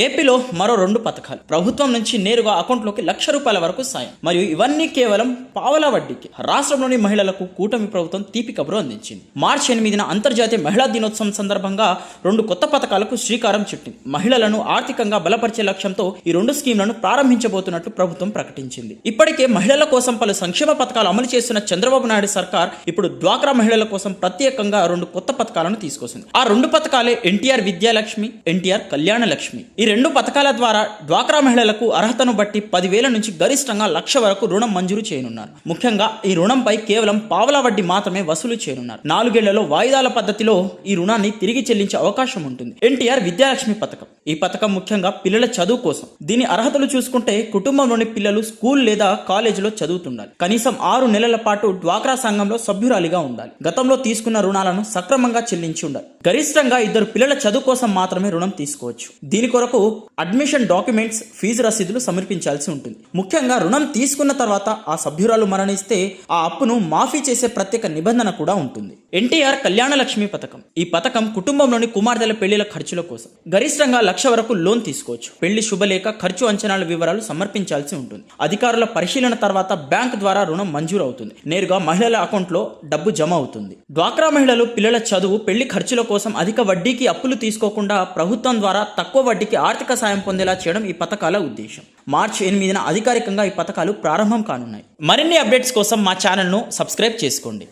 ఏపీలో మరో 2 పథకాలు ప్రభుత్వం నుంచి నేరుగా అకౌంట్లోకి ₹1,00,000 వరకు సాయం, మరియు ఇవన్నీ కేవలం పావలా వడ్డీకి. రాష్ట్రంలోని మహిళలకు కూటమి ప్రభుత్వం తీపి కబురు అందించింది. మార్చి 8న అంతర్జాతీయ మహిళా దినోత్సవం సందర్భంగా 2 కొత్త పథకాలకు శ్రీకారం చుట్టింది. మహిళలను ఆర్థికంగా బలపరిచే లక్ష్యంతో ఈ 2 స్కీమ్లను ప్రారంభించబోతున్నట్లు ప్రభుత్వం ప్రకటించింది. ఇప్పటికే మహిళల కోసం పలు సంక్షేమ పథకాలు అమలు చేస్తున్న చంద్రబాబు నాయుడు సర్కార్ ఇప్పుడు డ్వాక్రా మహిళల కోసం ప్రత్యేకంగా 2 కొత్త పథకాలను తీసుకొస్తుంది. ఆ 2 పథకాలే ఎన్టీఆర్ విద్యాలక్ష్మి, ఎన్టీఆర్ కళ్యాణ లక్ష్మి. ఈ 2 పథకాల ద్వారా డ్వాక్రా మహిళలకు అర్హతను బట్టి 10,000 నుంచి గరిష్టంగా ₹1,00,000 వరకు రుణం మంజూరు చేయనున్నారు. ముఖ్యంగా ఈ రుణంపై కేవలం పావలా వడ్డీ మాత్రమే వసూలు చేయనున్నారు. 4 ఏళ్లలో వాయిదాల పద్ధతిలో ఈ రుణాన్ని తిరిగి చెల్లించే అవకాశం ఉంటుంది. ఎన్టీఆర్ విద్యాలక్ష్మి పథకం. ఈ పథకం ముఖ్యంగా పిల్లల చదువు కోసం. దీని అర్హతలు చూసుకుంటే కుటుంబంలోని పిల్లలు స్కూల్ లేదా కాలేజీలో చదువుతుండాలి. కనీసం 6 నెలల పాటు డ్వాక్రా సంఘంలో సభ్యురాలిగా ఉండాలి. గతంలో తీసుకున్న రుణాలను సక్రమంగా చెల్లించి ఉండాలి. గరిష్టంగా 2 పిల్లల చదువు కోసం మాత్రమే రుణం తీసుకోవచ్చు. దీని కొరకు అడ్మిషన్ డాక్యుమెంట్స్, ఫీజు రసీదులు సమర్పించాల్సి ఉంటుంది. ముఖ్యంగా రుణం తీసుకున్న తర్వాత ఆ సభ్యురాలు మరణిస్తే ఆ అప్పును మాఫీ చేసే ప్రత్యేక నిబంధన కూడా ఉంటుంది. ఎన్టీఆర్ కళ్యాణ లక్ష్మి పథకం. ఈ పథకం కుటుంబంలోని కుమార్తెల పెళ్లిల ఖర్చుల కోసం. గరిష్టంగా ₹1,00,000 వరకు లోన్ తీసుకోవచ్చు. పెళ్లి శుభలేఖ, ఖర్చు అంచనాల వివరాలు సమర్పించాల్సి ఉంటుంది. అధికారుల పరిశీలన తర్వాత బ్యాంక్ ద్వారా రుణం మంజూరు అవుతుంది. నేరుగా మహిళల అకౌంట్లో డబ్బు జమ అవుతుంది. డ్వాక్రా మహిళలు పిల్లల చదువు, పెళ్లి ఖర్చుల కోసం అధిక వడ్డీకి అప్పులు తీసుకోకుండా ప్రభుత్వం ద్వారా తక్కువ వడ్డీకి ఆర్థిక సాయం పొందేలా చేయడం ఈ పథకాల ఉద్దేశం. మార్చి 8న అధికారికంగా ఈ పథకాలు ప్రారంభం కానున్నాయి. మరిన్ని అప్డేట్స్ కోసం మా ఛానల్ను సబ్స్క్రైబ్ చేసుకోండి.